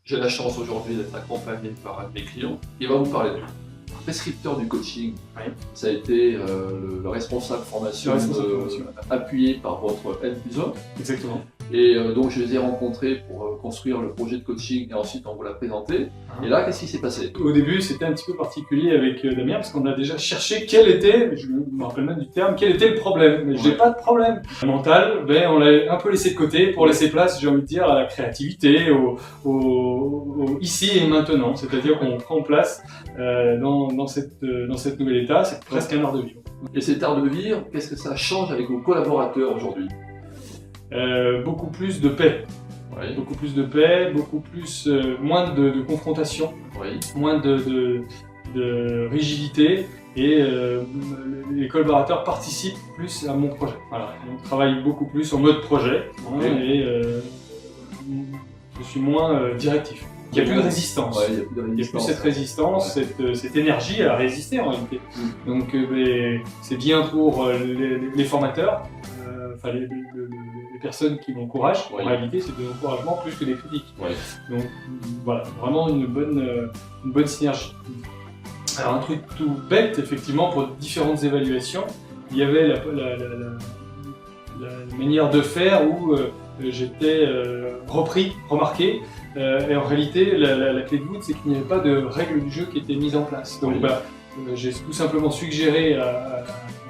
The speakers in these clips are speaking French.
J'ai la chance aujourd'hui d'être accompagné par un de mes clients qui va vous parler du prescripteur du coaching. Oui. Ça a été le responsable formation, appuyé par votre N+1. Exactement. Et donc je les ai rencontrés pour construire le projet de coaching et ensuite on vous l'a présenté. Et là, qu'est-ce qui s'est passé? Au début, c'était un petit peu particulier avec Damien parce qu'on a déjà cherché quel était, je me rappelle même du terme, quel était le problème. Mais j'ai pas de problème. Le mental, ben, on l'a un peu laissé de côté pour laisser place, j'ai envie de dire, à la créativité, au ici et maintenant. C'est-à-dire qu'on prend place dans cette nouvelle état, c'est presque un art de vivre. Et cet art de vivre, qu'est-ce que ça change avec vos collaborateurs aujourd'hui? Beaucoup plus de paix. Oui. Beaucoup plus de paix, beaucoup plus, moins de confrontation, Oui. moins de rigidité et les collaborateurs participent plus à mon projet. Voilà. On travaille beaucoup plus en mode projet et je suis moins directif. Il n'y a plus de résistance. Ouais, il n'y a plus cette résistance, cette énergie à résister en réalité. Donc c'est bien pour les formateurs, enfin les personnes qui m'encouragent. En réalité, c'est de l'encouragement plus que des critiques. Donc voilà, vraiment une bonne synergie. Alors un truc tout bête, effectivement, pour différentes évaluations, il y avait la manière de faire où j'étais remarqué. Et en réalité, la clé de voûte, c'est qu'il n'y avait pas de règles du jeu qui étaient mises en place. Donc j'ai tout simplement suggéré à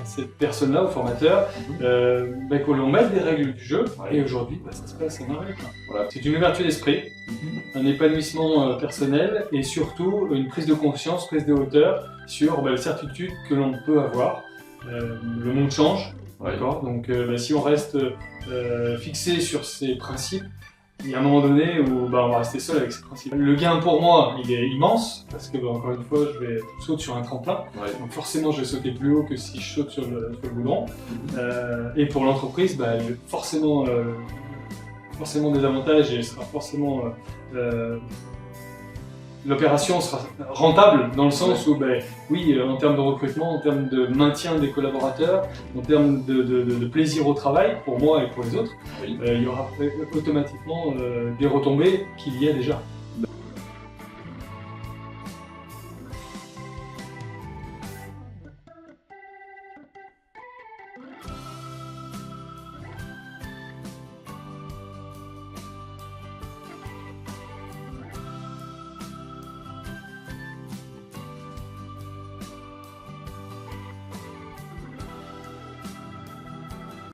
cette personne-là, au formateur, que l'on mette des règles du jeu, et aujourd'hui, ça se passe à merveille. Voilà. C'est une ouverture d'esprit, un épanouissement personnel, et surtout une prise de conscience, prise de hauteur sur les certitudes que l'on peut avoir. Le monde change, donc si on reste fixé sur ces principes, il y a un moment donné où on va rester seul avec ces principes. Le gain pour moi, il est immense, parce que encore une fois, je saute sur un tremplin, donc forcément je vais sauter plus haut que si je saute sur le goudron. Et pour l'entreprise, il y a forcément des avantages et sera forcément l'opération sera rentable dans le sens où, oui, en termes de recrutement, en termes de maintien des collaborateurs, en termes de plaisir au travail, pour moi et pour les autres, il y aura automatiquement des retombées qu'il y a déjà.